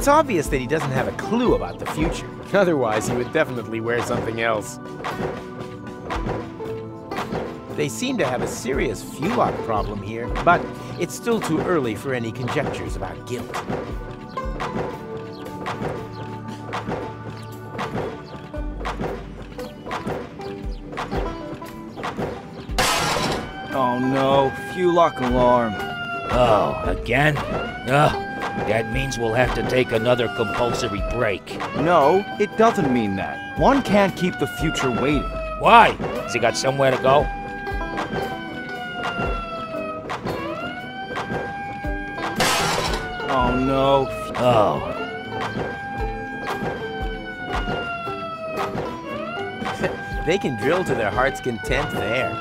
It's obvious that he doesn't have a clue about the future. Otherwise, he would definitely wear something else. They seem to have a serious fuel lock problem here, but it's still too early for any conjectures about guilt. Oh no, fuel lock alarm. Oh, again? Oh, that means we'll have to take another compulsory break. No, it doesn't mean that. One can't keep the future waiting. Why? Has he got somewhere to go? Oh no. Oh. They can drill to their heart's content there.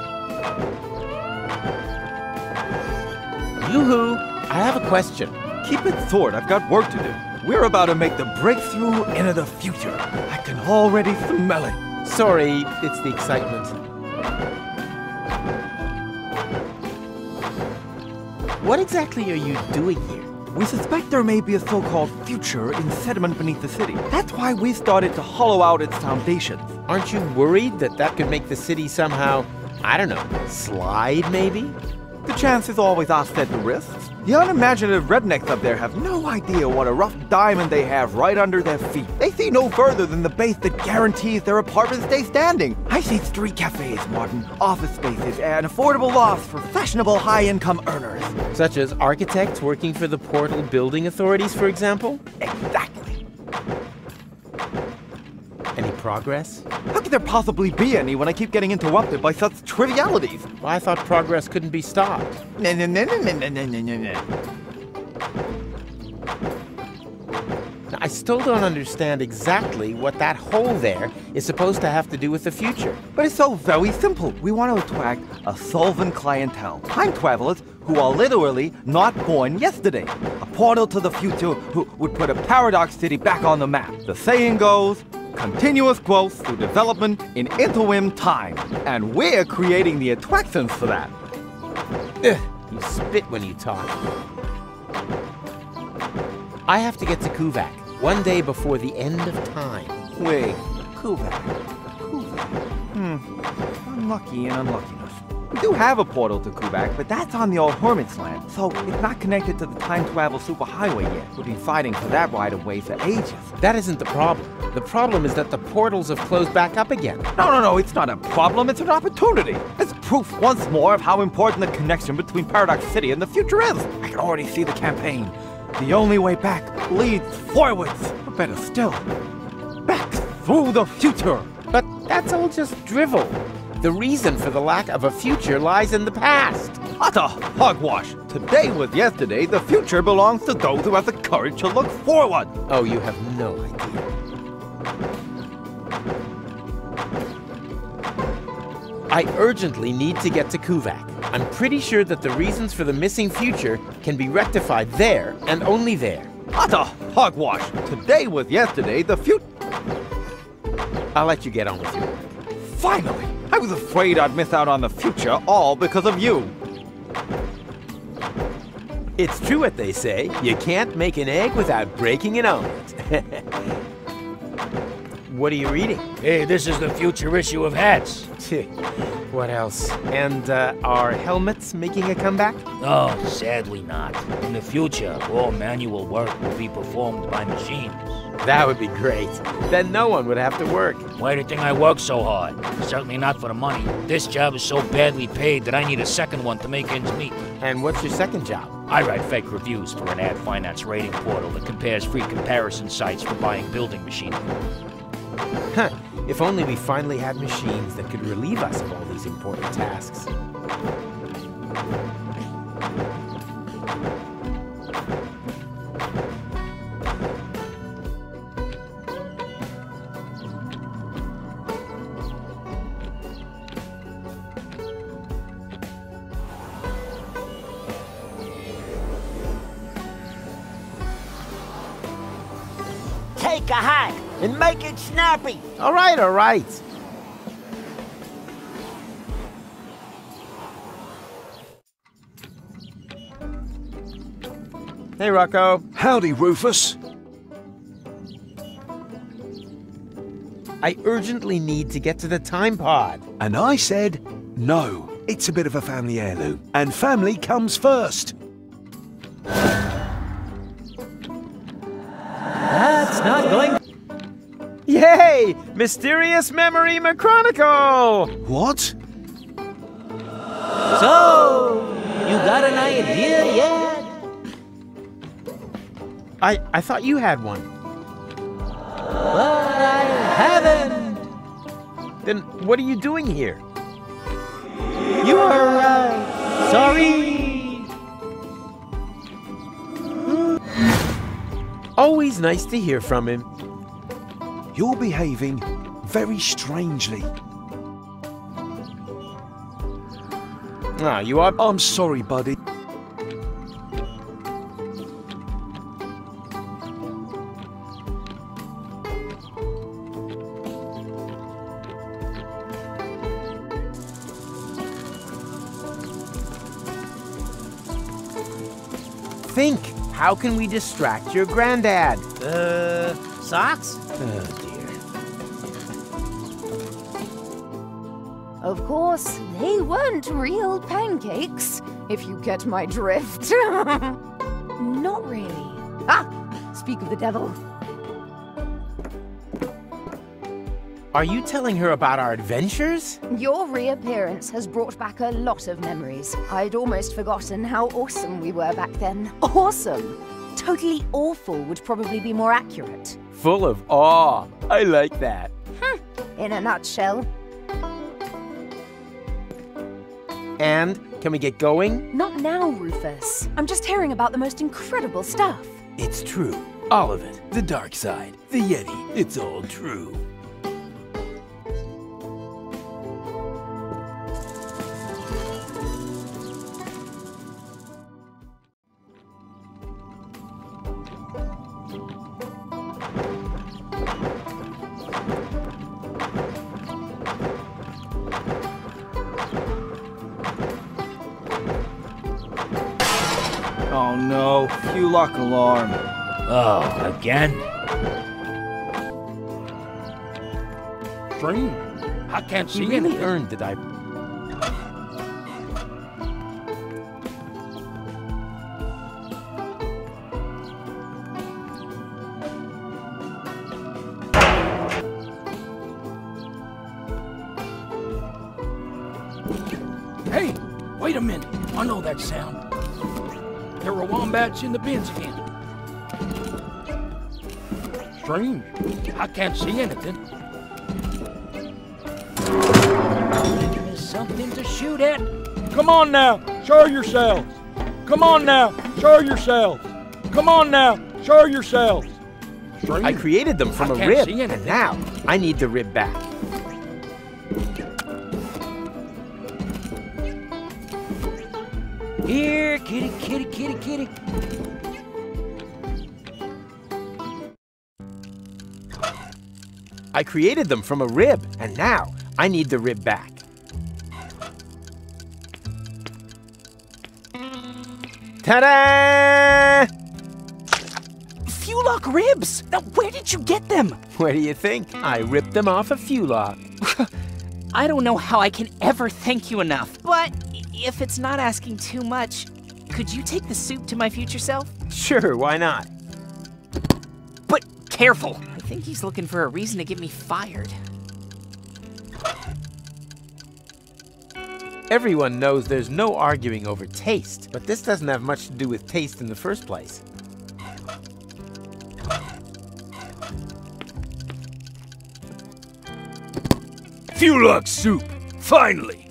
Yoo-hoo! I have a question. Keep it short, I've got work to do. We're about to make the breakthrough into the future. I can already smell it. Sorry, it's the excitement. What exactly are you doing here? We suspect there may be a so-called future in sediment beneath the city. That's why we started to hollow out its foundations. Aren't you worried that that could make the city somehow, I don't know, slide maybe? The chances always offset the risks. The unimaginative rednecks up there have no idea what a rough diamond they have right under their feet. They see no further than the base that guarantees their apartments stay standing. I see street cafes, Martin, office spaces, and affordable lofts for fashionable high-income earners. Such as architects working for the Portal Building Authorities, for example? Exactly. Any progress? How could there possibly be any when I keep getting interrupted by such trivialities? Well, I thought progress couldn't be stopped. No. Now, I still don't understand exactly what that hole there is supposed to have to do with the future. But it's so very simple. We want to attract a solvent clientele. Time travelers who are literally not born yesterday. A portal to the future who would put a paradox city back on the map. The saying goes, continuous growth through development in interim time. And we're creating the attractions for that. Ugh, you spit when you talk. I have to get to Kuvak one day before the end of time. Wait, Kuvak. Unlucky and unluckiness. We do have a portal to Kuvak, but that's on the old Hermit's land, so it's not connected to the time travel superhighway yet. We've been fighting for that right-of-way for ages. That isn't the problem. The problem is that the portals have closed back up again. No, it's not a problem, it's an opportunity. It's proof once more of how important the connection between Paradox City and the future is. I can already see the campaign. The only way back leads forwards. Or better still, back through the future. But that's all just drivel. The reason for the lack of a future lies in the past. Utter hogwash. Today was yesterday. The future belongs to those who have the courage to look forward. Oh, you have no idea. I urgently need to get to Kuvak. I'm pretty sure that the reasons for the missing future can be rectified there and only there. Utter hogwash. Today was yesterday. The future... I'll let you get on with your work. Finally! I was afraid I'd miss out on the future, all because of you. It's true what they say. You can't make an egg without breaking an omelet. What are you reading? Hey, this is the future issue of Hats. What else? And are helmets making a comeback? No, sadly not. In the future, all manual work will be performed by machines. That would be great. Then no one would have to work. Why do you think I work so hard? Certainly not for the money. This job is so badly paid that I need a second one to make ends meet. And what's your second job? I write fake reviews for an ad finance rating portal that compares free comparison sites for buying building machinery. Huh. If only we finally had machines that could relieve us of all these important tasks. Take a hike and make it snappy. All right, all right. Hey, Rocco. Howdy, Rufus. I urgently need to get to the time pod. And I said, no, it's a bit of a family heirloom, and family comes first. That's not going... Yay! Mysterious Memory Machronicle! What? So, you got an idea yet? I thought you had one. But I haven't. Then what are you doing here? You are right. Sorry. Always nice to hear from him. You're behaving very strangely. Ah, you are... I'm sorry, buddy. Think, how can we distract your granddad? Socks? Oh, dear. Of course, they weren't real pancakes, if you get my drift. Not really. Ah! Speak of the devil. Are you telling her about our adventures? Your reappearance has brought back a lot of memories. I'd almost forgotten how awesome we were back then. Awesome! Totally awful would probably be more accurate. Full of awe. I like that. In a nutshell. And, can we get going? Not now, Rufus. I'm just hearing about the most incredible stuff. It's true. All of it. The dark side. The Yeti. It's all true. Oh no, fuel lock alarm. Oh, again? Strange. I can't see He really anything. earned the diaper. Hey, wait a minute. I know that sound. There were wombats in the bins again. Strange. I can't see anything. There's something to shoot at. Come on now, show yourselves. Come on now, show yourselves. Come on now, show yourselves. Strange. I created them from I a can't rib, see anything. and now I need the rib back. Here, kitty, kitty, kitty, kitty. I created them from a rib, and now I need the rib back. Ta-da! Fuel lock ribs! Now, where did you get them? Where do you think? I ripped them off a fuel lock. I don't know how I can ever thank you enough, but if it's not asking too much, could you take the soup to my future self? Sure, why not? But careful! I think he's looking for a reason to get me fired. Everyone knows there's no arguing over taste, but this doesn't have much to do with taste in the first place. Fuel lock soup, finally.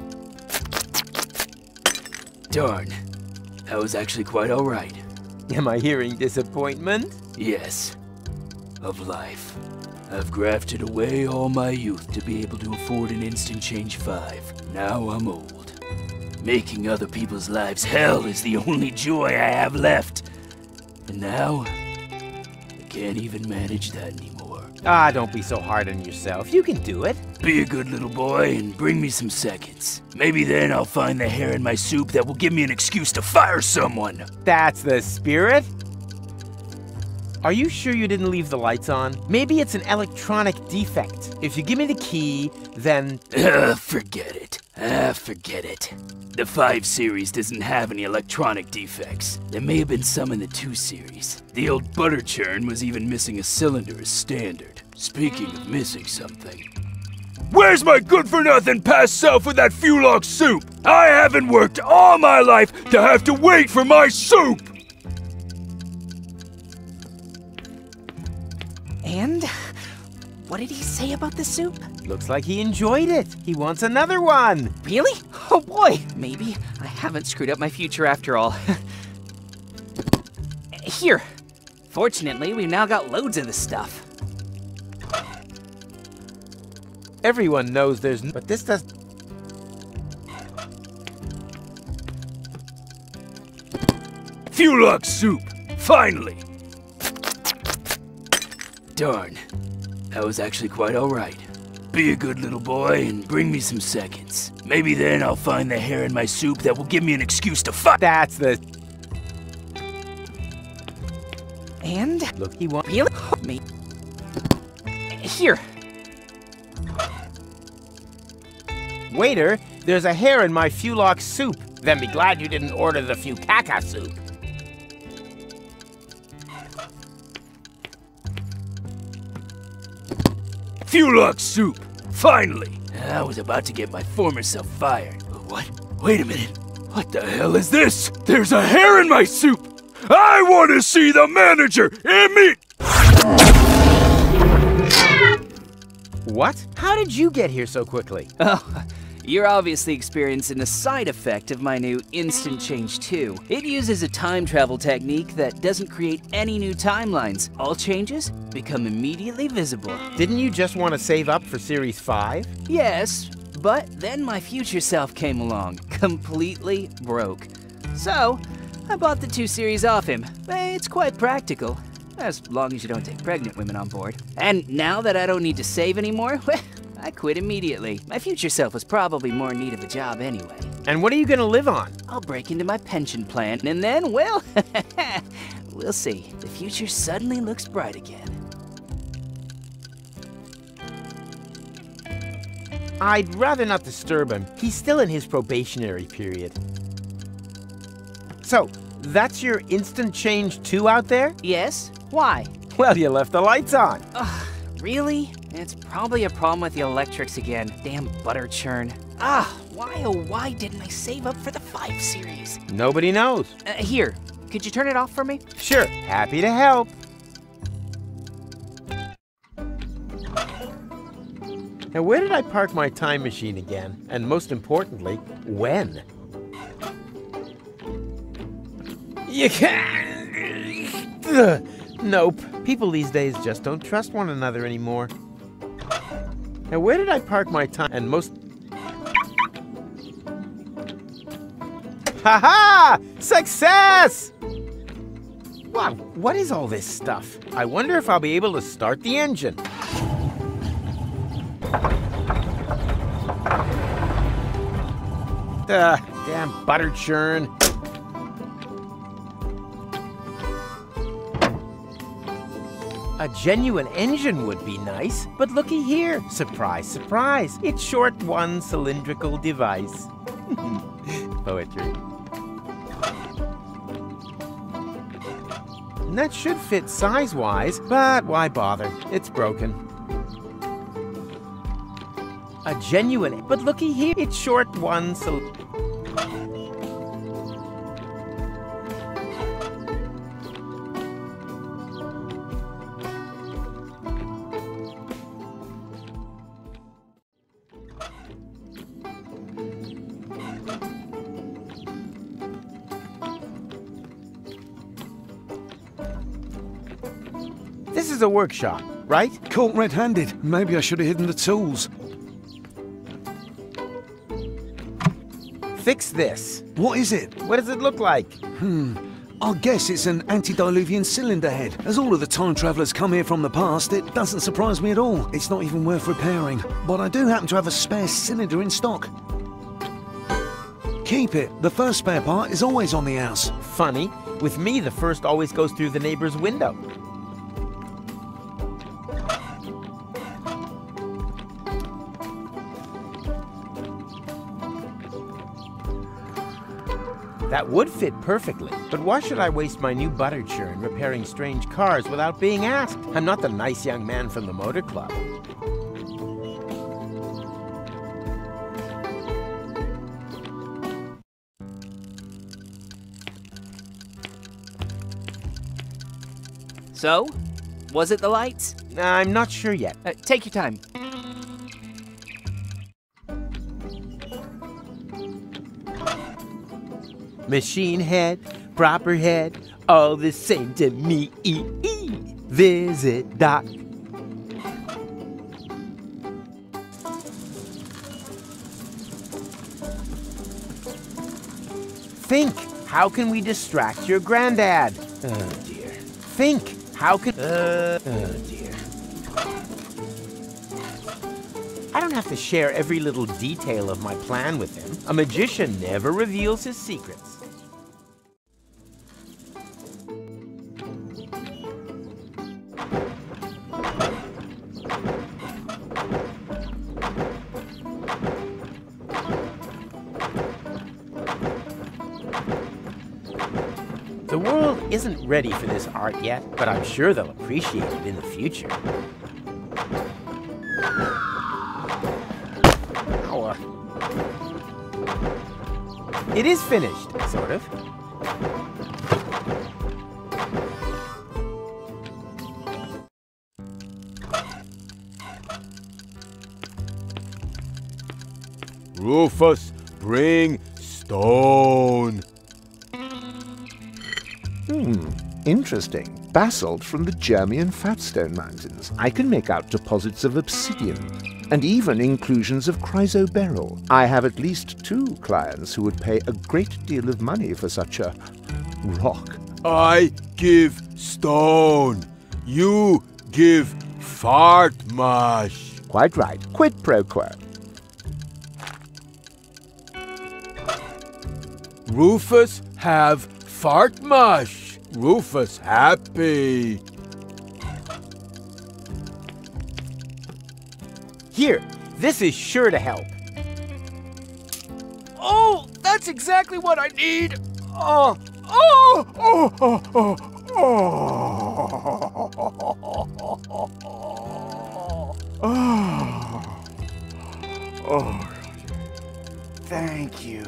Darn, that was actually quite all right. Am I hearing disappointment? Yes, of life. I've grafted away all my youth to be able to afford an instant change 5. Now I'm old. Making other people's lives hell is the only joy I have left. And now, I can't even manage that anymore. Ah, don't be so hard on yourself. You can do it. Be a good little boy and bring me some seconds. Maybe then I'll find the hair in my soup that will give me an excuse to fire someone. That's the spirit. Are you sure you didn't leave the lights on? Maybe it's an electronic defect. If you give me the key, then... Forget it. Forget it. The 5 series doesn't have any electronic defects. There may have been some in the 2 series. The old butter churn was even missing a cylinder as standard. Speaking of missing something... Where's my good-for-nothing past self with that Fulok soup? I haven't worked all my life to have to wait for my soup! And? What did he say about the soup? Looks like he enjoyed it. He wants another one. Really? Oh boy! Maybe I haven't screwed up my future after all. Here. Fortunately, we've now got loads of this stuff. Everyone knows there's but this does... Fulok soup! Finally! Darn. That was actually quite alright. Be a good little boy and bring me some seconds. Maybe then I'll find the hair in my soup that will give me an excuse to fuck. That's the... And? Look, he wants... Really? Me. Here. Waiter, there's a hair in my Fulok soup. Then be glad you didn't order the Fukaka soup. Fulok soup! Finally! I was about to get my former self fired. What? Wait a minute. What the hell is this? There's a hair in my soup! I want to see the manager! What? How did you get here so quickly? Oh, you're obviously experiencing a side effect of my new Instant Change 2. It uses a time travel technique that doesn't create any new timelines. All changes become immediately visible. Didn't you just want to save up for Series 5? Yes, but then my future self came along, completely broke. So, I bought the 2 series off him. It's quite practical, as long as you don't take pregnant women on board. And now that I don't need to save anymore, I quit immediately. My future self was probably more in need of a job anyway. And what are you gonna live on? I'll break into my pension plan, and then, well, we'll see. The future suddenly looks bright again. I'd rather not disturb him. He's still in his probationary period. So, that's your Instant Change 2 out there? Yes? Why? Well, you left the lights on. Ugh, really? It's probably a problem with the electrics again. Damn butter churn. Why oh why didn't I save up for the 5 series? Nobody knows. Here, could you turn it off for me? Sure, happy to help. Now, where did I park my time machine again? And most importantly, when? You can't... Ugh. Nope. People these days just don't trust one another anymore. Now, where did I park my time? And most... Ha-ha! Success! Wow, what is all this stuff? I wonder if I'll be able to start the engine. Damn butter churn. A genuine engine would be nice, but looky here. Surprise, surprise. It's short one cylindrical device. Poetry. And that should fit size-wise, but why bother? It's broken. A genuine, but looky here. It's short one cylindrical. This is a workshop, right? Caught red-handed. Maybe I should have hidden the tools. Fix this. What is it? What does it look like? I guess it's an antediluvian cylinder head. As all of the time travellers come here from the past, it doesn't surprise me at all. It's not even worth repairing. But I do happen to have a spare cylinder in stock. Keep it. The first spare part is always on the house. Funny. With me, the first always goes through the neighbor's window. That would fit perfectly, but why should I waste my new butter churn repairing strange cars without being asked? I'm not the nice young man from the motor club. So, was it the lights? I'm not sure yet. Take your time. Machine head, proper head, all the same to me. Visit Doc. Think, how can we distract your granddad? Oh dear. Think, how can... oh dear. I don't have to share every little detail of my plan with him. A magician never reveals his secrets. The world isn't ready for this art yet, but I'm sure they'll appreciate it in the future. It is finished, sort of. Rufus, bring stone. Interesting. Basalt from the Germian Fatstone Mountains. I can make out deposits of obsidian, and even inclusions of chrysoberyl. I have at least 2 clients who would pay a great deal of money for such a rock. I give stone. You give fart mush. Quite right. Quid pro quo. Rufus have fart mush. Rufus happy. Here, this is sure to help. Oh, that's exactly what I need. Oh, oh, oh, oh, oh, oh. Oh. Thank you.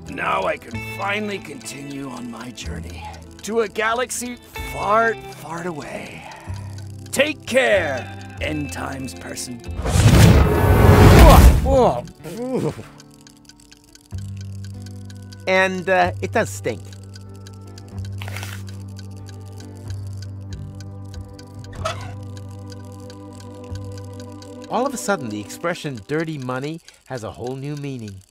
Now I can finally continue on my journey to a galaxy far, far away. Take care, end times person. And it does stink. All of a sudden, the expression dirty money has a whole new meaning.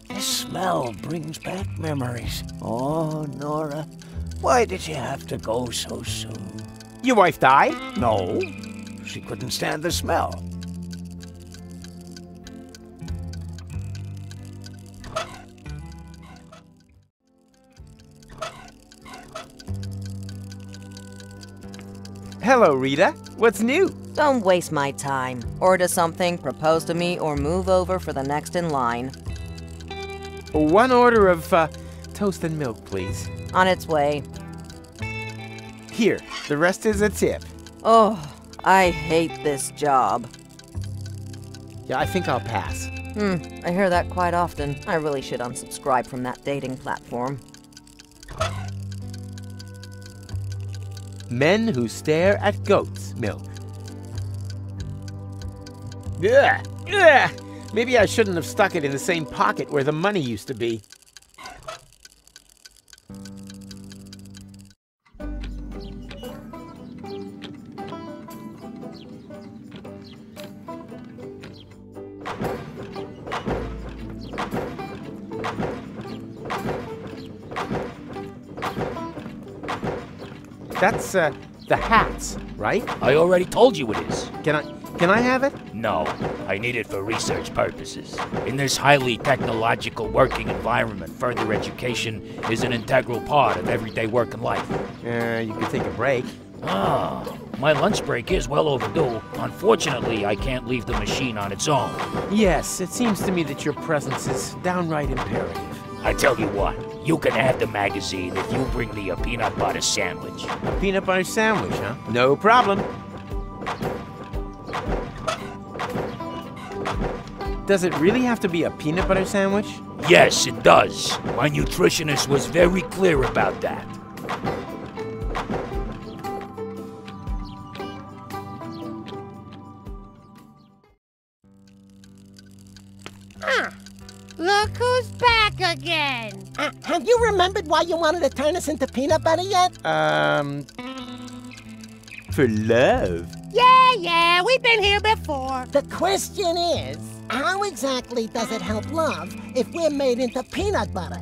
The smell brings back memories. Oh, Nora, why did you have to go so soon? Your wife died? No, she couldn't stand the smell. Hello, Rita. What's new? Don't waste my time. Order something, propose to me, or move over for the next in line. 1 order of toast and milk, please. On its way. Here, the rest is a tip. Oh, I hate this job. Yeah, I think I'll pass. I hear that quite often. I really should unsubscribe from that dating platform. Men who stare at goat's milk. Yeah, yeah. Maybe I shouldn't have stuck it in the same pocket where the money used to be. That's the hats, right? I already told you it is. Can I have it? No, I need it for research purposes. In this highly technological working environment, further education is an integral part of everyday work and life. You could take a break. Ah, my lunch break is well overdue. Unfortunately, I can't leave the machine on its own. Yes, it seems to me that your presence is downright imperative. I tell you what, you can have the magazine if you bring me a peanut butter sandwich. A peanut butter sandwich, huh? No problem. Does it really have to be a peanut butter sandwich? Yes, it does. My nutritionist was very clear about that. Look who's back again! Have you remembered why you wanted to turn us into peanut butter yet? For love. Yeah, we've been here before. The question is, how exactly does it help love if we're made into peanut butter?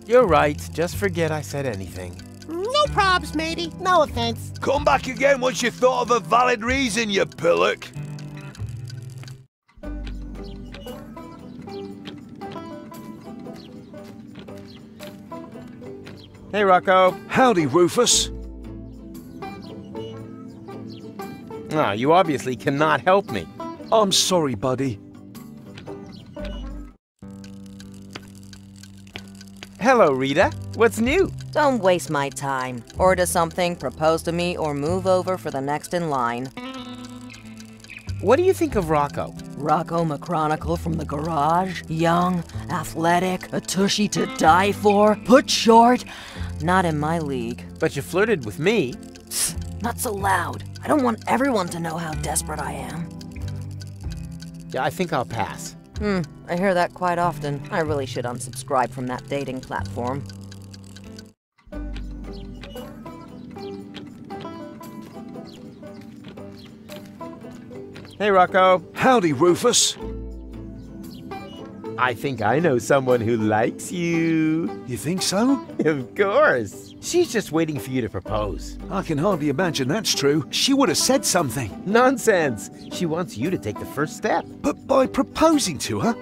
You're right. Just forget I said anything. No probs, matey. No offense. Come back again once you've thought of a valid reason, you pillock. Hey, Rocco. Howdy, Rufus. Ah, you obviously cannot help me. I'm sorry, buddy. Hello, Rita. What's new? Don't waste my time. Order something, propose to me, or move over for the next in line. What do you think of Rocco? Rocco McChronicle from the garage. Young, athletic, a tushy to die for, put short. Not in my league. But you flirted with me. Psst, not so loud. I don't want everyone to know how desperate I am. Yeah, I think I'll pass. I hear that quite often. I really should unsubscribe from that dating platform. Hey, Rocco. Howdy, Rufus. I think I know someone who likes you. You think so? Of course. She's just waiting for you to propose. I can hardly imagine that's true. She would have said something. Nonsense. She wants you to take the first step. But by proposing to her?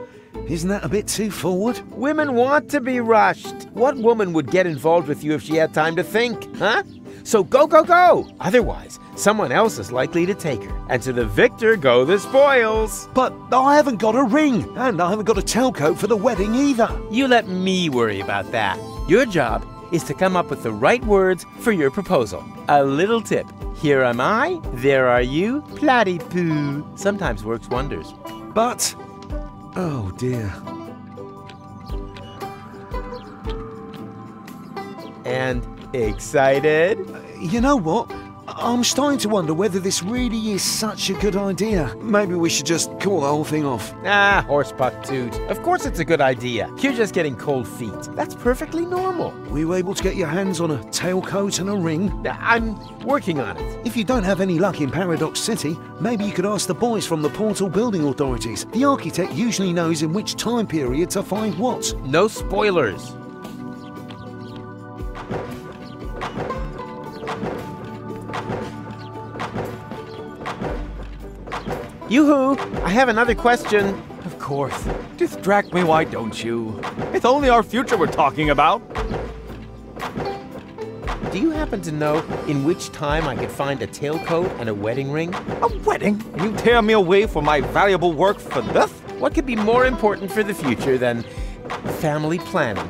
Isn't that a bit too forward? Women want to be rushed. What woman would get involved with you if she had time to think, huh? So go, go, go! Otherwise, someone else is likely to take her. And to the victor go the spoils. But I haven't got a ring, and I haven't got a tailcoat for the wedding either. You let me worry about that. Your job is to come up with the right words for your proposal. A little tip. Here am I, there are you, platypus. Sometimes works wonders. But... oh dear. And excited? You know what? I'm starting to wonder whether this really is such a good idea. Maybe we should just call the whole thing off. Ah, horsepuck toot. Of course it's a good idea. You're just getting cold feet. That's perfectly normal. Were you able to get your hands on a tailcoat and a ring? I'm working on it. If you don't have any luck in Paradox City, maybe you could ask the boys from the Portal Building Authorities. The architect usually knows in which time period to find what. No spoilers. Yoo-hoo! I have another question. Of course. Distract me, why don't you? It's only our future we're talking about. Do you happen to know in which time I could find a tailcoat and a wedding ring? A wedding? And you tear me away from my valuable work for this? What could be more important for the future than family planning?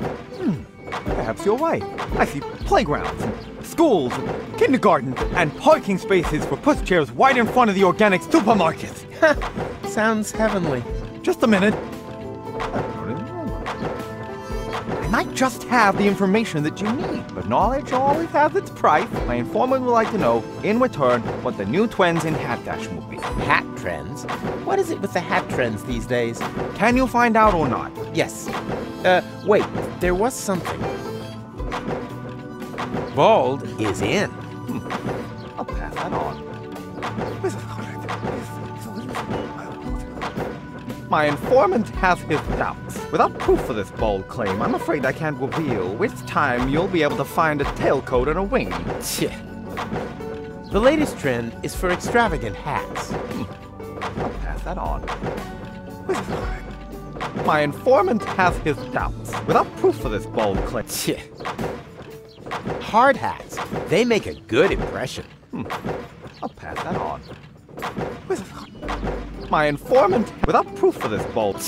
Perhaps you're right. I see playgrounds, and schools, and kindergartens, and parking spaces for pushchairs right in front of the organic supermarket. Sounds heavenly. Just a minute. I might just have the information that you need, but knowledge always has its price. My informant would like to know, in return, what the new trends in hat fashion will be. Hat trends? What is it with the hat trends these days? Can you find out or not? Yes. Wait, there was something. Bald is in. I'll pass that on. My informant has his doubts. Without proof for this bold claim, I'm afraid I can't reveal which time you'll be able to find a tailcoat and a wing. The latest trend is for extravagant hats. I'll pass that on. My informant has his doubts. Without proof for this bold claim. Hard hats. They make a good impression. I'll pass that on. My informant, without proof for this bold.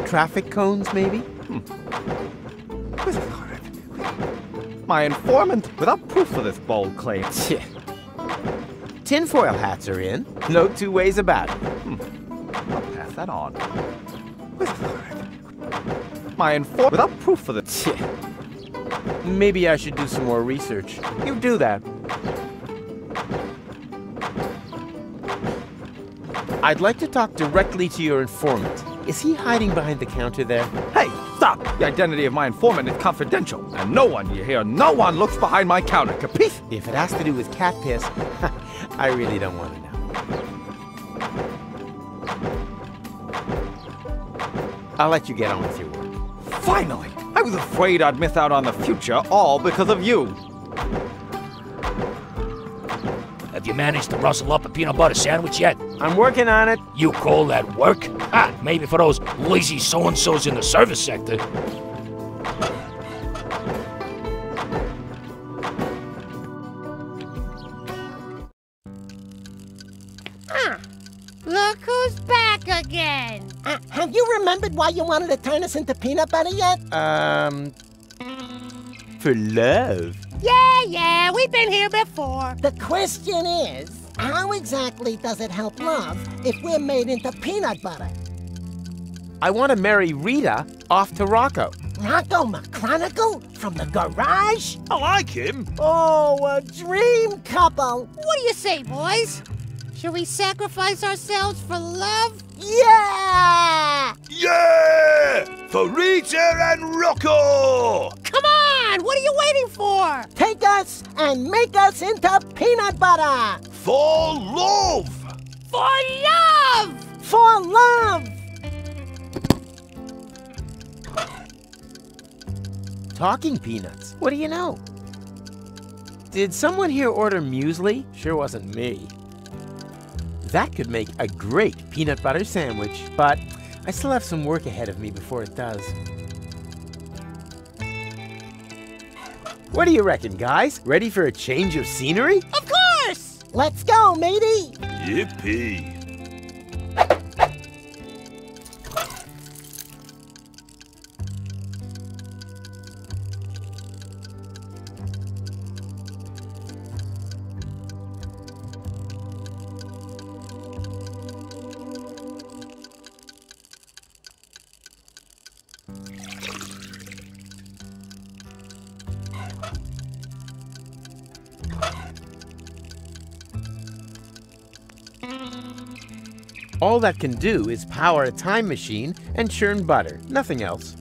Traffic cones, maybe? My informant, without proof for this bold claim. Tinfoil hats are in. No two ways about it. I'll pass that on. My informant, without proof for this. Maybe I should do some more research. You do that. I'd like to talk directly to your informant. Is he hiding behind the counter there? Hey, stop! The identity of my informant is confidential, and no one, you hear, no one looks behind my counter, capiche? If it has to do with cat piss, I really don't want to know. I'll let you get on with your work. Finally! I was afraid I'd miss out on the future, all because of you. Have you managed to rustle up a peanut butter sandwich yet? I'm working on it. You call that work? Maybe for those lazy so-and-sos in the service sector. Look who's back again. Have you remembered why you wanted to turn us into peanut butter yet? For love. Yeah, we've been here before. The question is, how exactly does it help love if we're made into peanut butter? I want to marry Rita off to Rocco. Rocco McChronicle from the garage? I like him. Oh, a dream couple. What do you say, boys? Should we sacrifice ourselves for love? Yeah! Yeah! For Rita and Rocco! Come on! What are you waiting for? Take us and make us into peanut butter! For love! For love! For love! Talking peanuts. What do you know? Did someone here order muesli? Sure wasn't me. That could make a great peanut butter sandwich, but I still have some work ahead of me before it does. What do you reckon, guys? Ready for a change of scenery? Of course! Let's go, matey! Yippee! All that can do is power a time machine and churn butter, nothing else.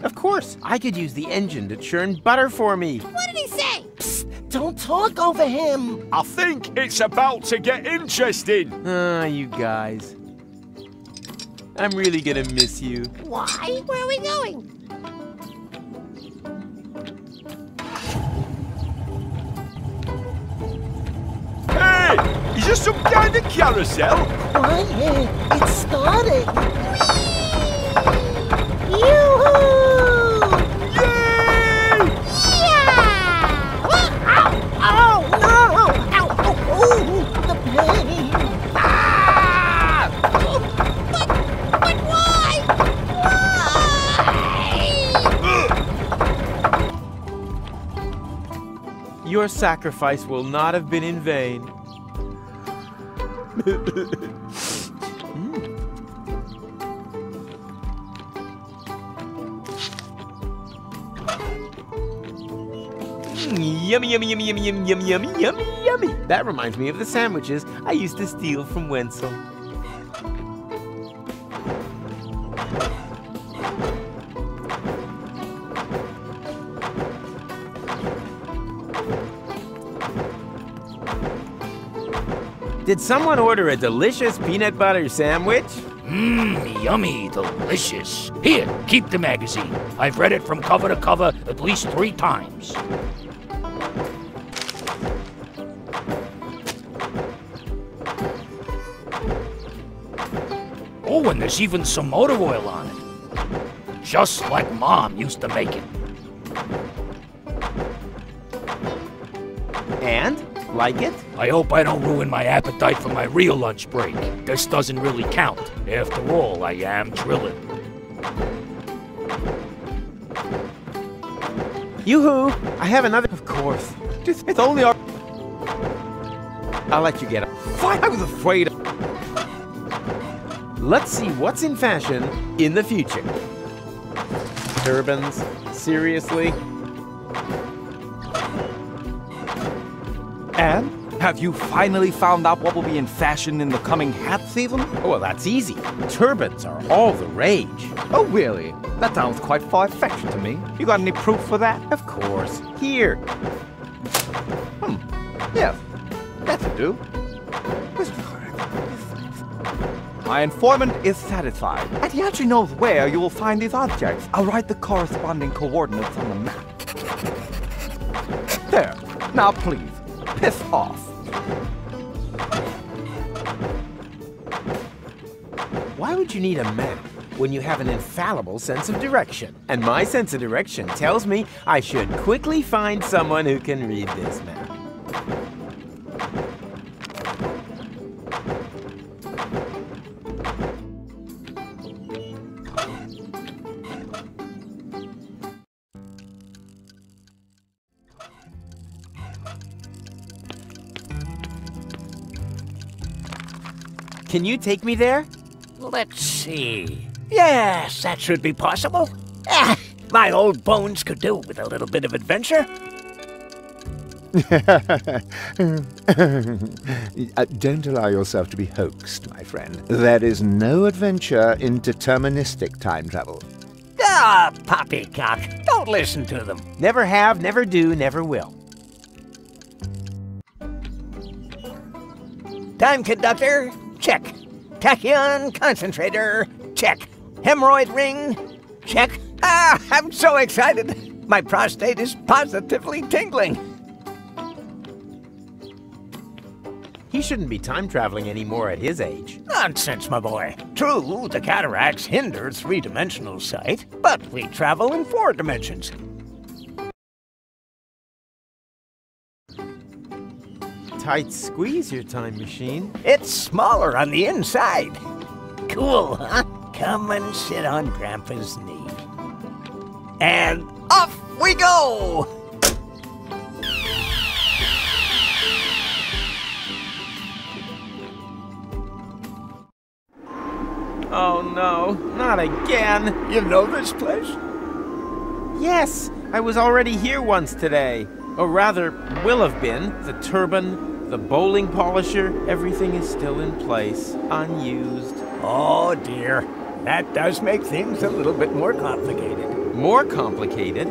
Of course, I could use the engine to churn butter for me. What did he say? Psst, don't talk over him. I think it's about to get interesting. You guys. I'm really gonna miss you. Why? Where are we going? Is there some kind of carousel? Quiet! It started! Yoo-hoo! Yay! Yeah! Ow! Oh, no! Ow! Oh, the pain! Ah! But why? Why? Your sacrifice will not have been in vain. Yummy, yummy, yummy, yummy, yummy, yummy, yummy, yummy, yummy. That reminds me of the sandwiches I used to steal from Wenzel. Did someone order a delicious peanut butter sandwich? Yummy, delicious. Here, keep the magazine. I've read it from cover to cover at least 3 times. Oh, and there's even some motor oil on it. Just like Mom used to make it. And? Like it? I hope I don't ruin my appetite for my real lunch break. This doesn't really count. After all, I am drilling. Yoo-hoo! I have another... Of course. It's only our... I'll let you get it. Fine, I was afraid. Let's see what's in fashion in the future. Turbans? Seriously? And have you finally found out what will be in fashion in the coming hat season? Oh, well, that's easy. Turbans are all the rage. Oh, really? That sounds quite far-fetched to me. You got any proof for that? Of course. Here. Yes. That'll do. My informant is satisfied, and he actually knows where you will find these objects. I'll write the corresponding coordinates on the map. There. Now, please, piss off. Why would you need a map when you have an infallible sense of direction? And my sense of direction tells me I should quickly find someone who can read this map. Can you take me there? Let's see. Yes, that should be possible. My old bones could do with a little bit of adventure. Don't allow yourself to be hoaxed, my friend. There is no adventure in deterministic time travel. Ah, poppycock. Don't listen to them. Never have, never do, never will. Time conductor, check. Tachyon concentrator, check. Hemorrhoid ring, check. Ah, I'm so excited. My prostate is positively tingling. He shouldn't be time traveling anymore at his age. Nonsense, my boy. True, the cataracts hinder three-dimensional sight, but we travel in 4 dimensions. Tight squeeze, your time machine. It's smaller on the inside. Cool, huh? Come and sit on Grandpa's knee. And off we go! Oh no, not again. You know this place? Yes, I was already here once today. Or rather, will have been. The turban, the bowling polisher, everything is still in place, unused. Oh dear, that does make things a little bit more complicated. More complicated?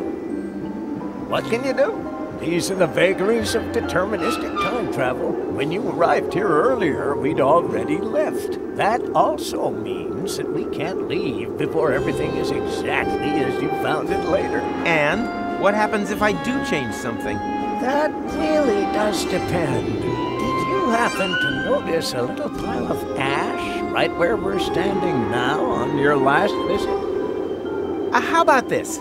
What can you do? These are the vagaries of deterministic time travel. When you arrived here earlier, we'd already left. That also means that we can't leave before everything is exactly as you found it later. And what happens if I do change something? That really does depend. Did you happen to notice a little pile of ash right where we're standing now on your last visit? How about this?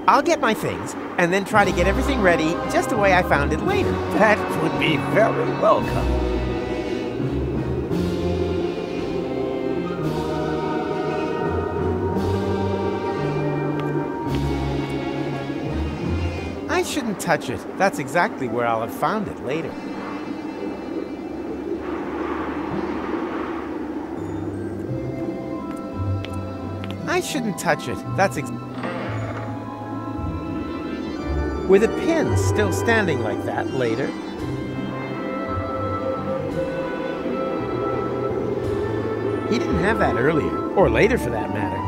I'll get my things, and then try to get everything ready just the way I found it later. That would be very welcome. I shouldn't touch it. That's exactly where I'll have found it later. I shouldn't touch it. That's with a pin still standing like that later. He didn't have that earlier, or later for that matter.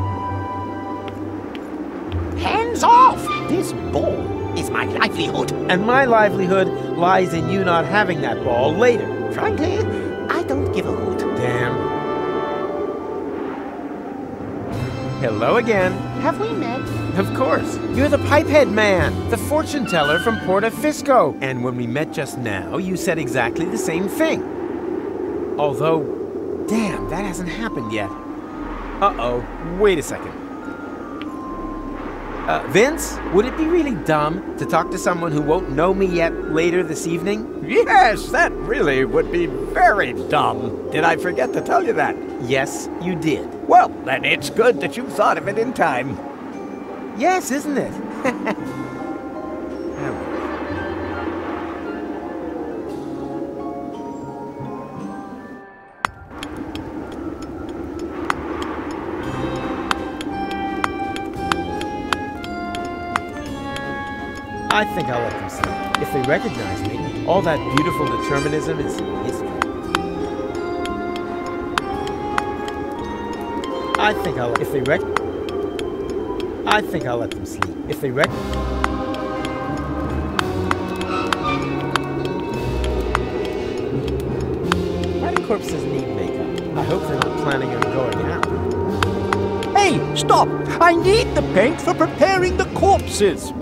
Hands off! This ball is my livelihood. And my livelihood lies in you not having that ball later. Frankly, I don't give a hoot. Damn. Hello again. Have we met? Of course. You're the Pipehead Man, the fortune teller from Portafisco. And when we met just now, you said exactly the same thing. Although, damn, that hasn't happened yet. Uh-oh, wait a second. Vince, would it be really dumb to talk to someone who won't know me yet later this evening? Yes, that really would be very dumb. Did I forget to tell you that? Yes, you did. Well, then it's good that you thought of it in time. Yes, isn't it? I think I'll let them see. If they recognize me, all that beautiful determinism is history. I think I'll let them sleep. If they Why do corpses need makeup? I hope they're not planning on going out. Hey, stop! I need the paint for preparing the corpses.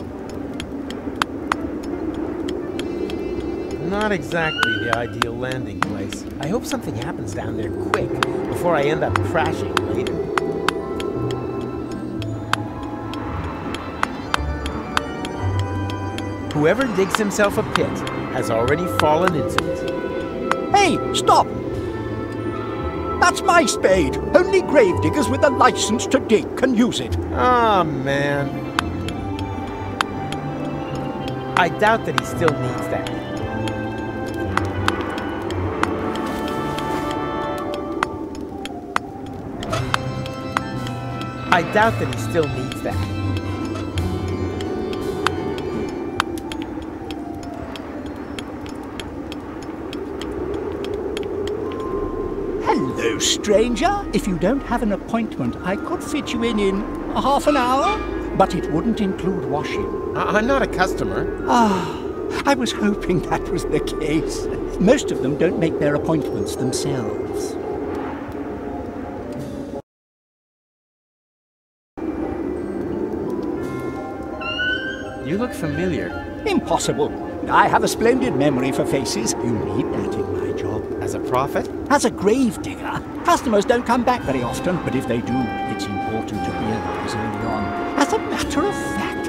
Not exactly the ideal landing place. I hope something happens down there quick before I end up crashing later. Whoever digs himself a pit has already fallen into it. Hey, stop! That's my spade. Only gravediggers with a license to dig can use it. Ah, man. I doubt that he still needs that. I doubt that he still needs that. Hello, stranger. If you don't have an appointment, I could fit you in half an hour, but it wouldn't include washing. I'm not a customer. I was hoping that was the case. Most of them don't make their appointments themselves. You look familiar. Impossible. I have a splendid memory for faces. You need that in my job. As a prophet? As a gravedigger. Customers don't come back very often, but if they do, it's important to realize early on. As a matter of fact,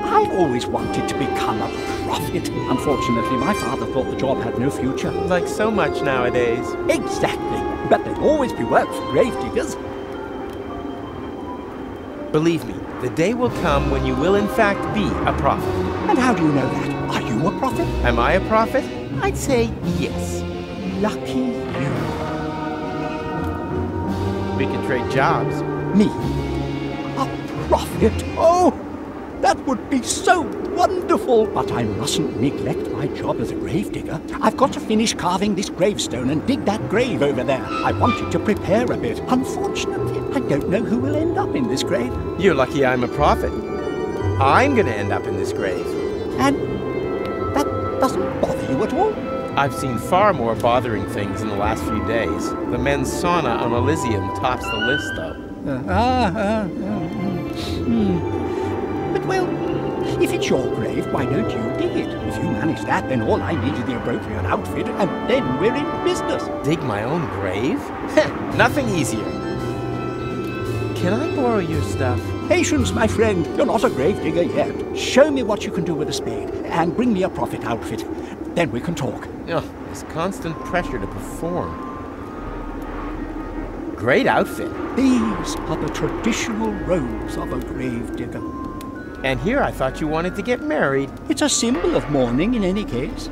I've always wanted to become a prophet. Unfortunately, my father thought the job had no future. Like so much nowadays. Exactly. But there'll always be work for gravediggers. Believe me, the day will come when you will in fact be a prophet. And how do you know that? Are you a prophet? Am I a prophet? I'd say yes. Lucky you. We can trade jobs. Me? A prophet? Oh, that would be so wonderful. But I mustn't neglect my job as a gravedigger. I've got to finish carving this gravestone and dig that grave over there. I wanted to prepare a bit. Unfortunately, I don't know who will end up in this grave. You're lucky I'm a prophet. I'm gonna end up in this grave. And that doesn't bother you at all? I've seen far more bothering things in the last few days. The men's sauna on Elysium tops the list, though. But well, if it's your grave, why don't you dig it? If you manage that, then all I need is the appropriate outfit, and then we're in business. Dig my own grave? Nothing easier. Can I borrow your stuff? Patience, my friend. You're not a gravedigger yet. Show me what you can do with a spade, and bring me a prophet outfit. Then we can talk. Oh, this constant pressure to perform. Great outfit. These are the traditional robes of a gravedigger. And here I thought you wanted to get married. It's a symbol of mourning in any case.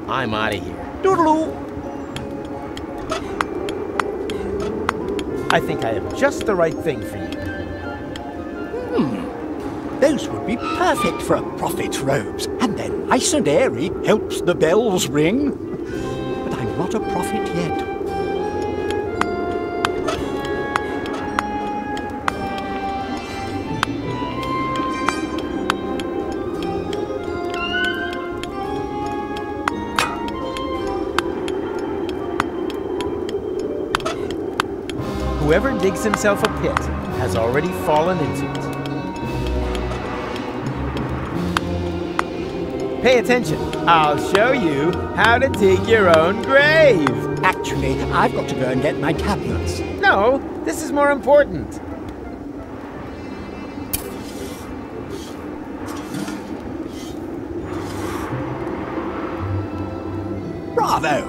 I'm out of here. Doodaloo! I think I have just the right thing for you. Those would be perfect for a prophet's robes. And they're nice and airy, helps the bells ring. But I'm not a prophet yet. Whoever digs himself a pit has already fallen into it. Pay attention. I'll show you how to dig your own grave. Actually, I've got to go and get my tablets. No, this is more important. Bravo!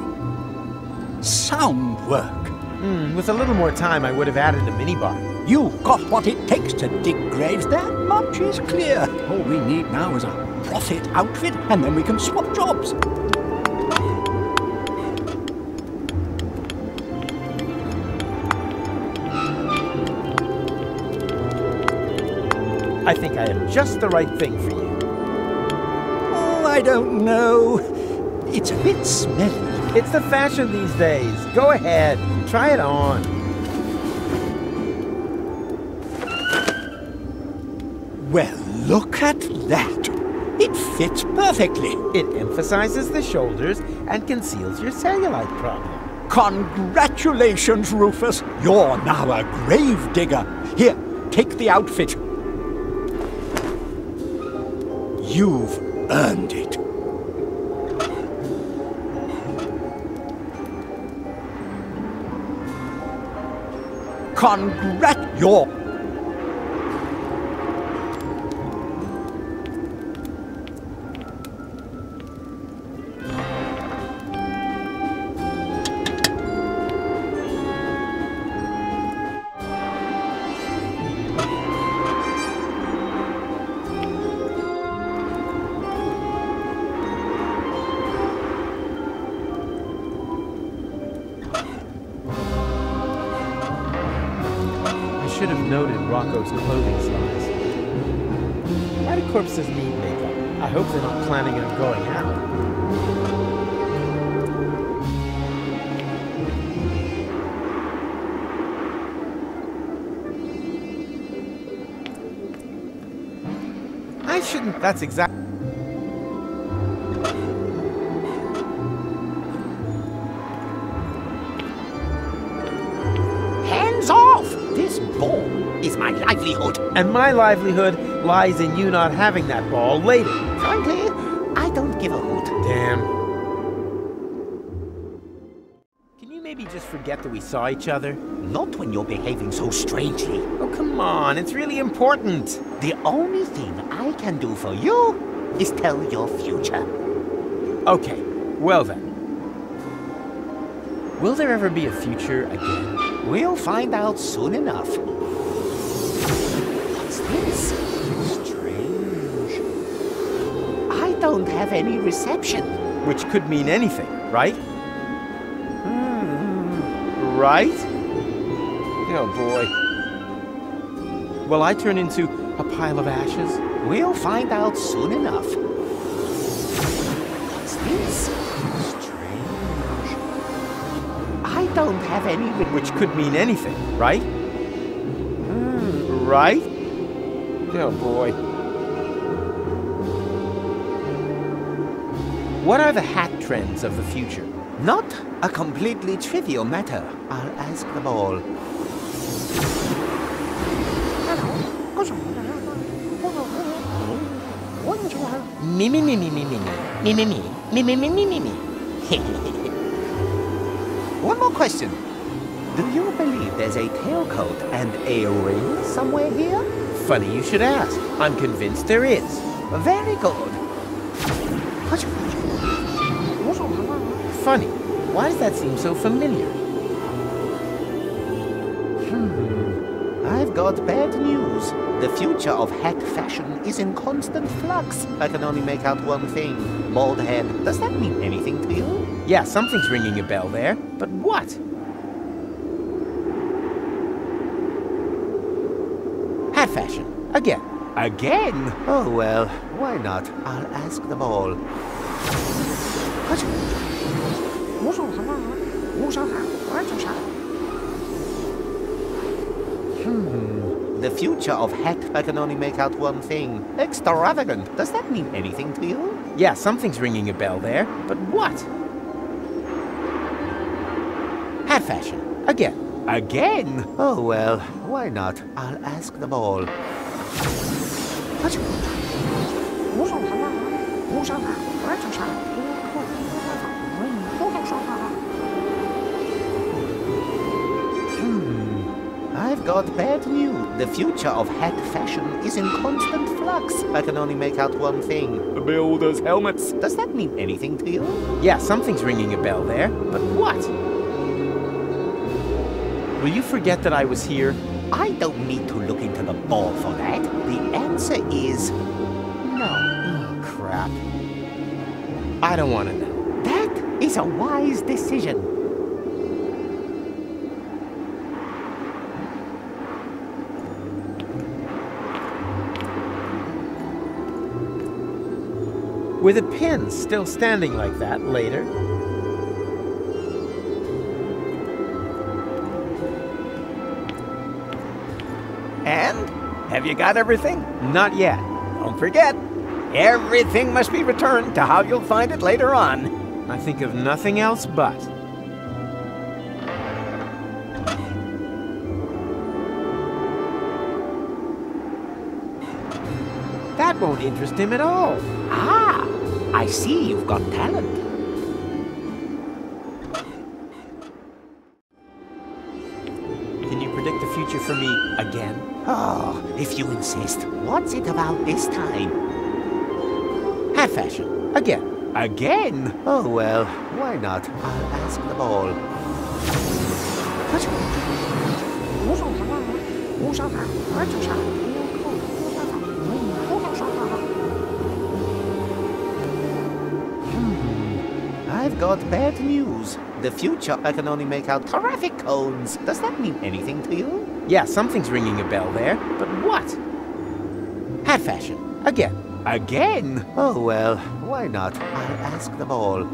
Sound work. With a little more time, I would have added a minibar. You've got what it takes to dig graves. That much is clear. All we need now is a profit outfit, and then we can swap jobs. I think I have just the right thing for you. Oh, I don't know. It's a bit smelly. It's the fashion these days. Go ahead, try it on. Well, look at that. It fits perfectly. It emphasizes the shoulders and conceals your cellulite problem. Congratulations, Rufus. You're now a grave digger. Here, take the outfit. You've earned it. You're... Should have noted Rocco's clothing size. Why do corpses need makeup? I hope they're not planning on going out. I shouldn't. That's exactly. Hands off! This ball is my livelihood. And my livelihood lies in you not having that ball later. Frankly, I don't give a hoot. Damn. Can you maybe just forget that we saw each other? Not when you're behaving so strangely. Oh, come on. It's really important. The only thing I can do for you is tell your future. Okay, well then. Will there ever be a future again? We'll find out soon enough. What's this? Strange. I don't have any reception. Which could mean anything, right? Right? Oh boy. Will I turn into a pile of ashes? We'll find out soon enough. What's this? I don't have any... Which could mean anything, right? Right? Oh boy. What are the hat trends of the future? Not a completely trivial matter. I'll ask them all. Me. One more question. Do you believe there's a tailcoat and a ring somewhere here? Funny you should ask. I'm convinced there is. Very good. Funny. Why does that seem so familiar? I've got bad news. The future of hat fashion is in constant flux. I can only make out one thing. Bald head. Does that mean anything to you? Yeah, something's ringing a bell there. But what? Hat fashion. Again. Again? Oh well, why not? I'll ask them all. The future of hat, I can only make out one thing. Extravagant. Does that mean anything to you? Yeah, something's ringing a bell there. But what? Hat fashion. Again. Again? Oh well, why not? I'll ask them all. I've got bad news. The future of hat fashion is in constant flux. I can only make out one thing. Builders' helmets. Does that mean anything to you? Yeah, something's ringing a bell there. But what? Will you forget that I was here? I don't need to look into the ball for that. The answer is no. Oh, crap. I don't want to know. That is a wise decision. Were the pins still standing like that later? And? Have you got everything? Not yet. Don't forget, everything must be returned to how you'll find it later on. I think of nothing else but. That won't interest him at all. Ah, I see you've got talent. Can you predict the future for me again? Oh, if you insist. What's it about this time? Hat fashion. Again. Again? Oh, well, why not? I'll ask the ball. I've got bad news. The future, I can only make out traffic cones. Does that mean anything to you? Yeah, something's ringing a bell there. But what? Hat fashion. Again. Again? Oh, well, why not? I'll ask the ball.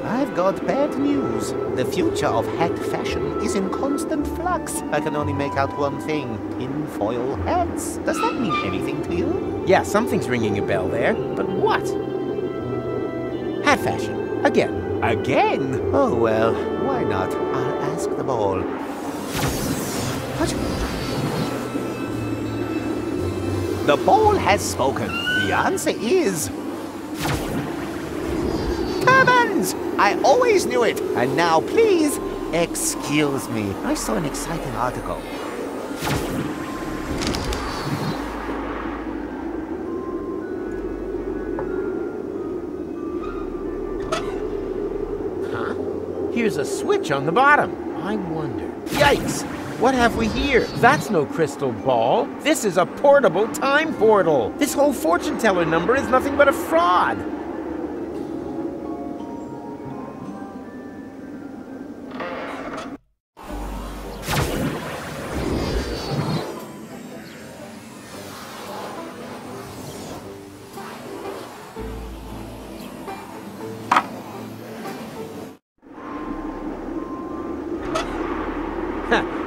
I've got bad news. The future of hat fashion is in constant flux. I can only make out one thing. Tinfoil hats. Does that mean anything to you? Yeah, something's ringing a bell there. But what? Hat fashion. Again. Again? Oh, well, why not? I'll ask the ball. The ball has spoken. The answer is... turbans! I always knew it. And now, please, excuse me. I saw an exciting article. Huh? Here's a switch on the bottom. I wonder. Yikes! What have we here? That's no crystal ball. This is a portable time portal. This whole fortune teller number is nothing but a fraud.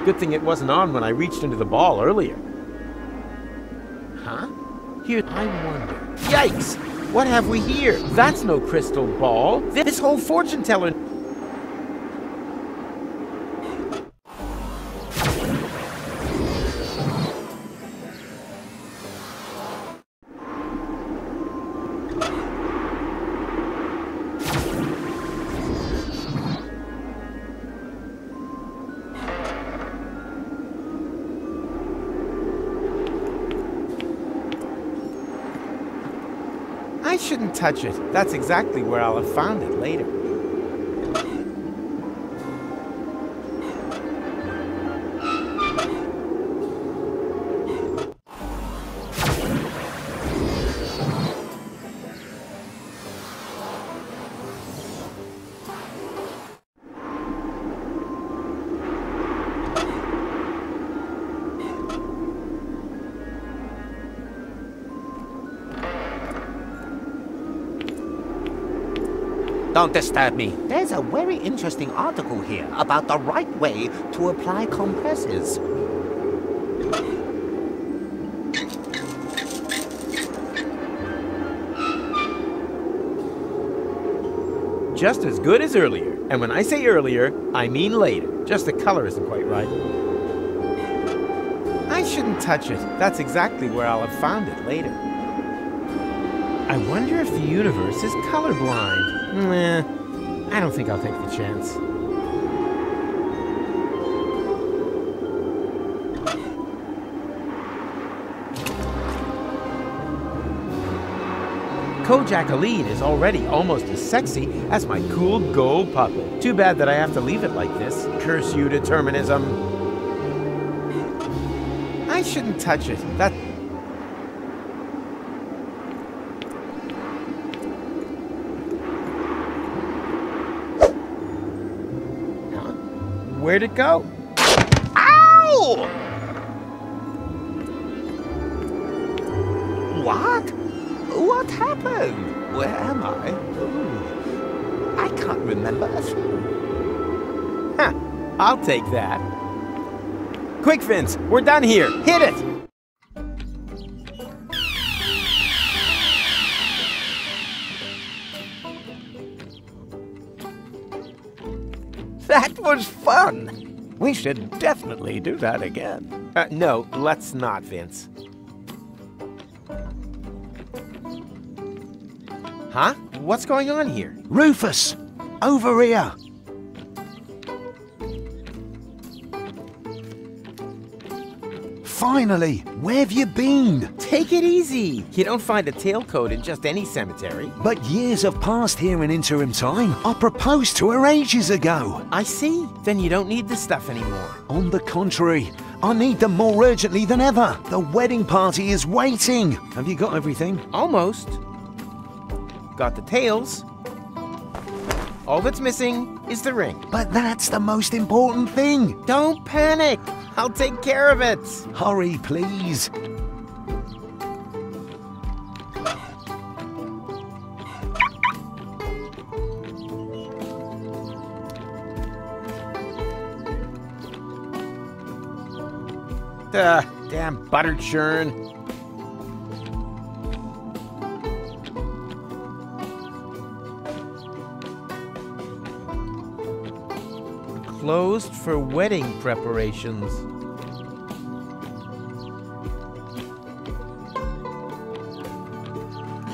Good thing it wasn't on when I reached into the ball earlier. Huh? Here, I wonder. Yikes! What have we here? That's no crystal ball. This whole fortune teller... I shouldn't touch it. That's exactly where I'll have found it later. Don't disturb me. There's a very interesting article here about the right way to apply compressors. Just as good as earlier. And when I say earlier, I mean later. Just the color isn't quite right. I I shouldn't touch it. That's exactly where I'll have found it later. I wonder if the universe is colorblind. Nah, I don't think I'll take the chance. Kojak Aline is already almost as sexy as my cool gold puppet. Too bad that I have to leave it like this. Curse you, determinism. I shouldn't touch it. That... Huh? Where'd it go? Ow! What? What happened? Where am I? Ooh. I can't remember a thing. Huh, I'll take that. Quick, Vince, we're done here. Hit it! That was fun. We should definitely do that again. No, let's not, Vince. Huh? What's going on here? Rufus! Over here! Finally! Where have you been? Take it easy. You don't find a tailcoat in just any cemetery. But years have passed here in interim time. I proposed to her ages ago. I see. Then you don't need this stuff anymore. On the contrary, I need them more urgently than ever. The wedding party is waiting. Have you got everything? Almost. Got the tails. All that's missing is the ring. But that's the most important thing. Don't panic. I'll take care of it. Hurry, please. Damn butter churn. Closed for wedding preparations.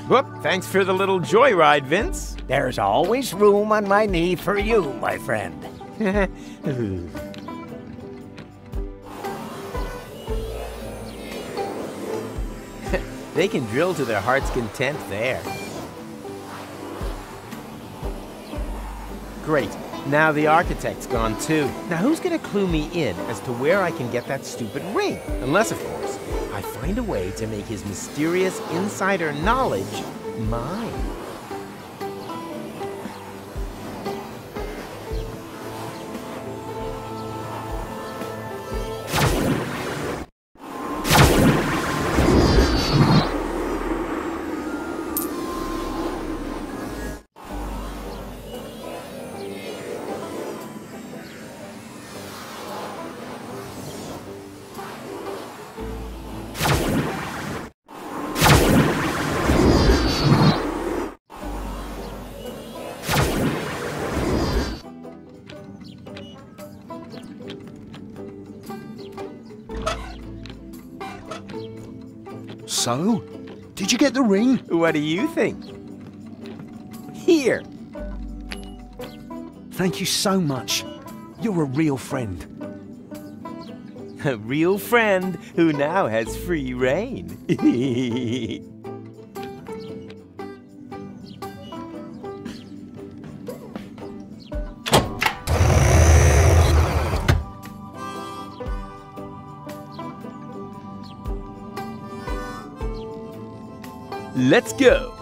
Whoop, thanks for the little joyride, Vince. There's always room on my knee for you, my friend. They can drill to their heart's content there. Great. Now the architect's gone too. Now who's gonna clue me in as to where I can get that stupid ring? Unless, of course, I find a way to make his mysterious insider knowledge mine. So, did you get the ring? What do you think? Here. Thank you so much. You're a real friend. A real friend who now has free reign. Let's go.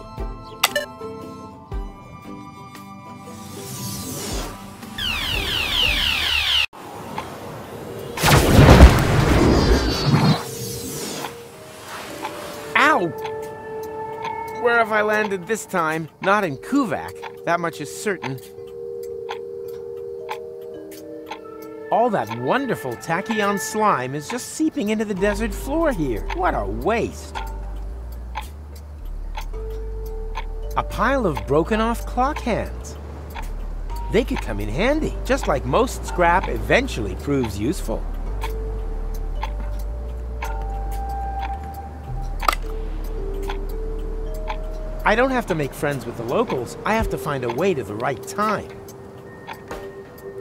Ow! Where have I landed this time? Not in Kuvak, that much is certain. All that wonderful tachyon slime is just seeping into the desert floor here. What a waste. A pile of broken-off clock hands. They could come in handy, just like most scrap eventually proves useful. I don't have to make friends with the locals. I have to find a way to the right time.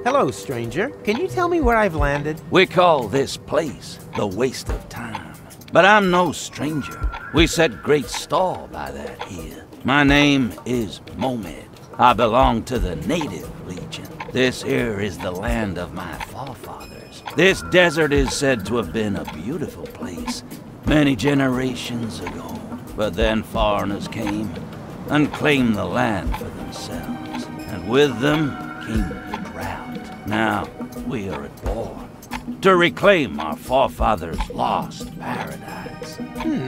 Hello, stranger. Can you tell me where I've landed? We call this place the waste of time. But I'm no stranger. We set great store by that here. My name is Momed. I belong to the Native Legion. This here is the land of my forefathers. This desert is said to have been a beautiful place many generations ago. But then foreigners came and claimed the land for themselves. And with them came the drought. Now we are at war to reclaim our forefathers' lost paradise.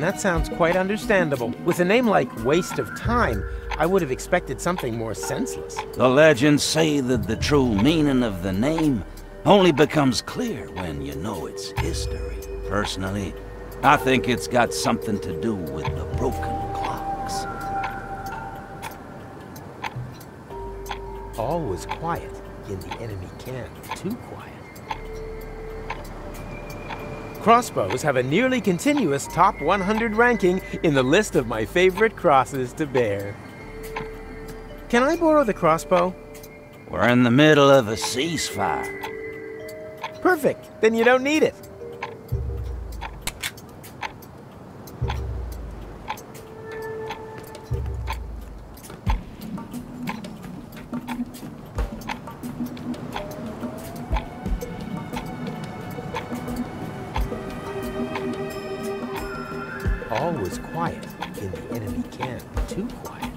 That sounds quite understandable. With a name like Waste of Time, I would have expected something more senseless. The legends say that the true meaning of the name only becomes clear when you know its history. Personally, I think it's got something to do with the broken clocks. All was quiet in the enemy camp. Too quiet. Crossbows have a nearly continuous top 100 ranking in the list of my favorite crosses to bear. Can I borrow the crossbow? We're in the middle of a ceasefire. Perfect. Then you don't need it. All was quiet in the enemy camp. Too quiet.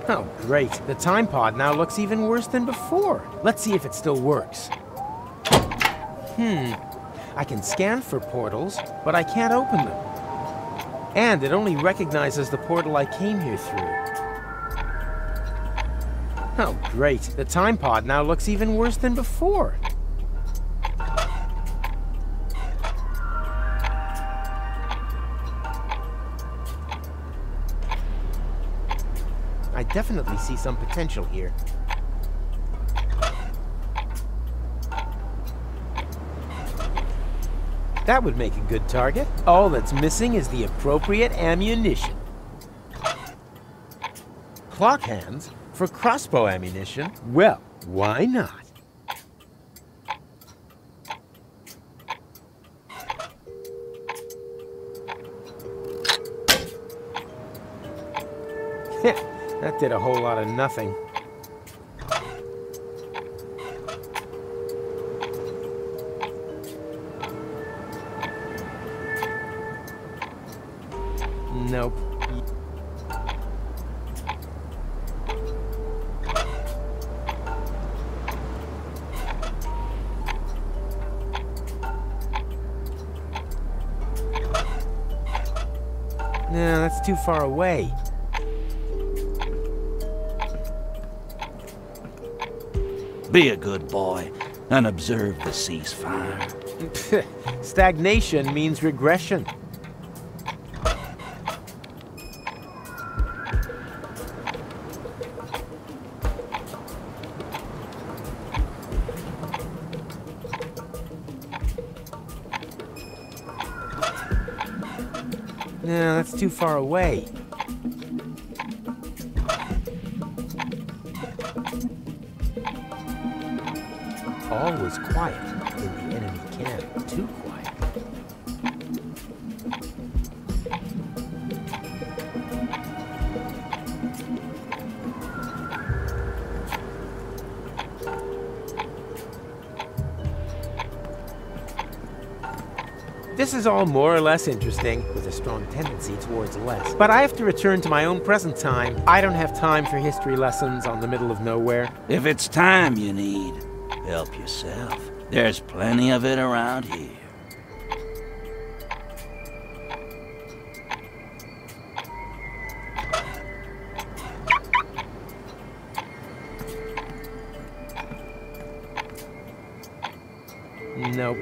Oh, great. The time pod now looks even worse than before. Let's see if it still works. I can scan for portals, but I can't open them. And it only recognizes the portal I came here through. Oh, great. The time pod now looks even worse than before. I definitely see some potential here. That would make a good target. All that's missing is the appropriate ammunition. Clock hands for crossbow ammunition? Well, why not? That did a whole lot of nothing. Nope. No, that's too far away. Be a good boy and observe the ceasefire. Stagnation means regression. No, that's too far away. All was quiet in the enemy camp. Too quiet. This is all more or less interesting, with a strong tendency towards less. But I have to return to my own present time. I don't have time for history lessons on the middle of nowhere. If it's time you need, help yourself. There's plenty of it around here. Nope.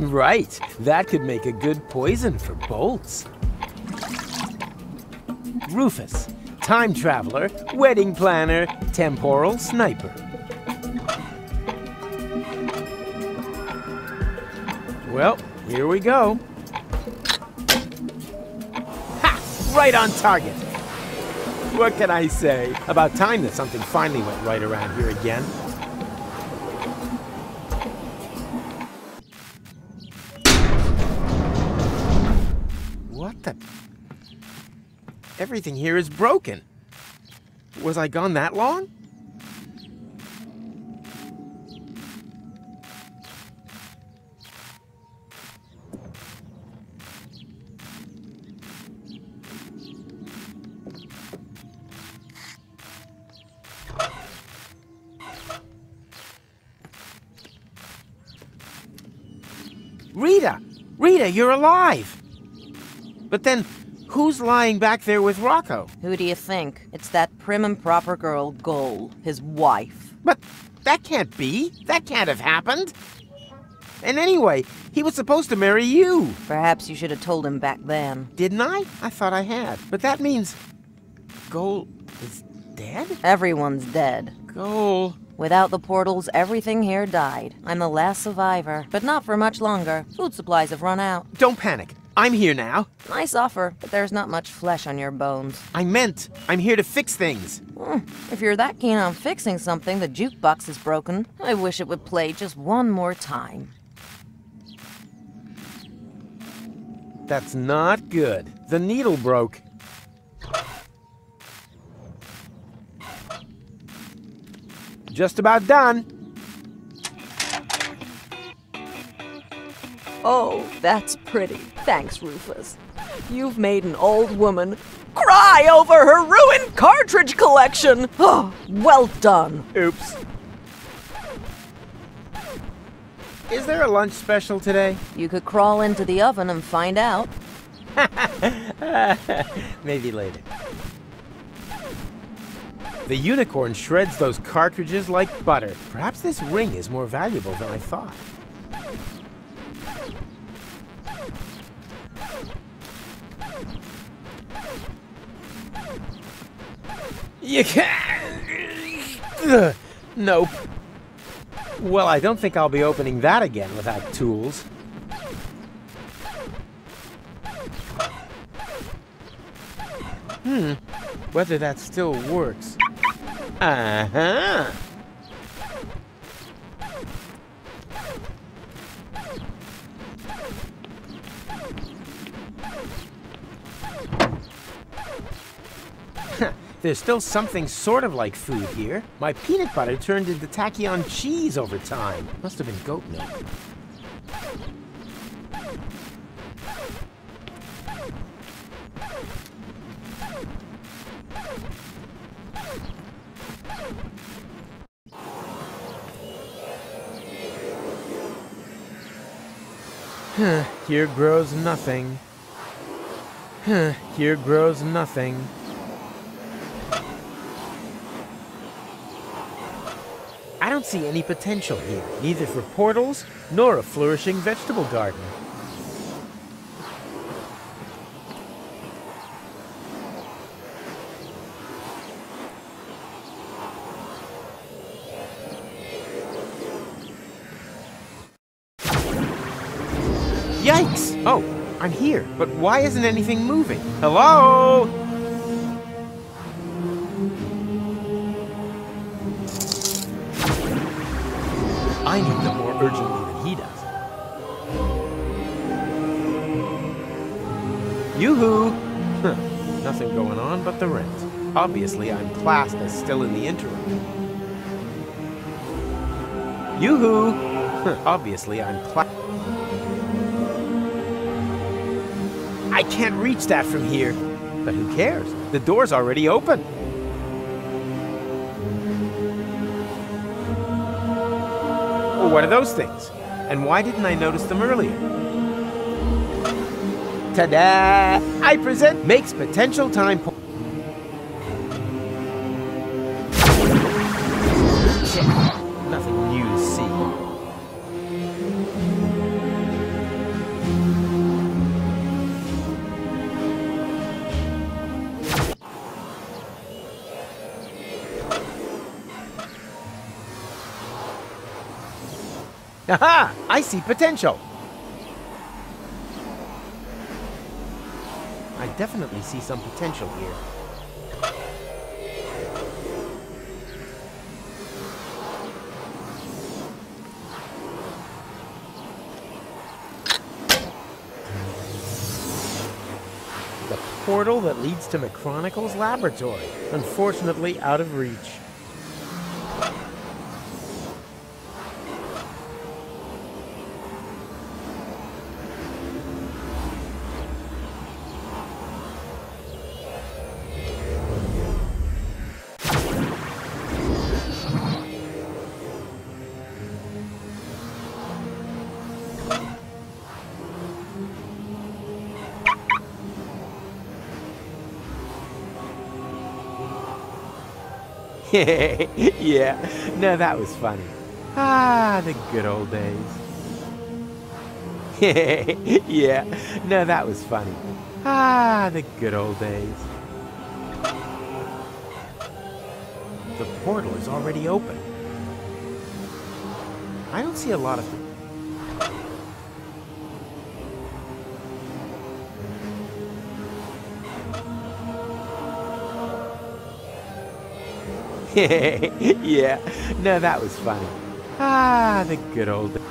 Right. That could make a good poison for bolts. Rufus, time traveler, wedding planner, temporal sniper. Well, here we go. Ha! Right on target. What can I say? About time that something finally went right around here again. What the? Everything here is broken. Was I gone that long? Rita! Rita, you're alive! But then, who's lying back there with Rocco? Who do you think? It's that prim and proper girl, Goal, his wife. But that can't be. That can't have happened. And anyway, he was supposed to marry you. Perhaps you should have told him back then. Didn't I? I thought I had. But that means Goal is dead? Everyone's dead. Goal. Without the portals, everything here died. I'm the last survivor, but not for much longer. Food supplies have run out. Don't panic. I'm here now. Nice offer, but there's not much flesh on your bones. I meant, I'm here to fix things. If you're that keen on fixing something, the jukebox is broken. I wish it would play just one more time. That's not good. The needle broke. Just about done. Oh, that's pretty. Thanks, Rufus. You've made an old woman cry over her ruined cartridge collection. Oh, well done. Oops. Is there a lunch special today? You could crawl into the oven and find out. Maybe later. The unicorn shreds those cartridges like butter. Perhaps this ring is more valuable than I thought. You can't. Nope. Well, I don't think I'll be opening that again without tools. Whether that still works. Uh-huh. There's still something sort of like food here. My peanut butter turned into tachyon cheese over time. Must have been goat milk. Here grows nothing. Here grows nothing. I don't see any potential here, neither for portals nor a flourishing vegetable garden. Yikes! Oh, I'm here, but why isn't anything moving? Hello? I need them more urgently than he does. Yoo-hoo! Nothing going on but the rent. Obviously, I'm classed as still in the interim. Yoo-hoo! Obviously, I'm classed. I can't reach that from here. But who cares? The door's already open. Well, what are those things? And why didn't I notice them earlier? Ta-da! I present Makes Potential Time point. Nothing new to see. Aha! I see potential. I definitely see some potential here. The portal that leads to McChronicle's laboratory. Unfortunately, out of reach. Yeah, no, that was funny. Ah, the good old days. Yeah, no, that was funny. Ah, the good old days. The portal is already open. I don't see a lot of... Yeah, no, that was funny. Ah, the good old days.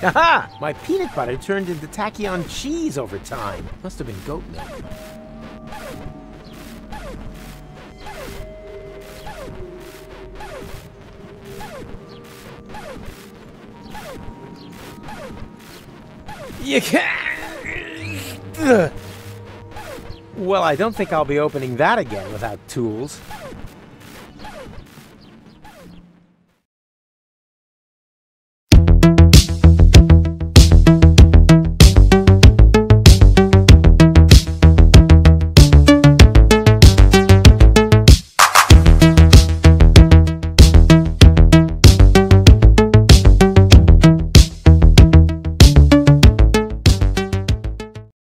Aha! My peanut butter turned into tachyon cheese over time. Must have been goat milk. You can't... Well, I don't think I'll be opening that again without tools.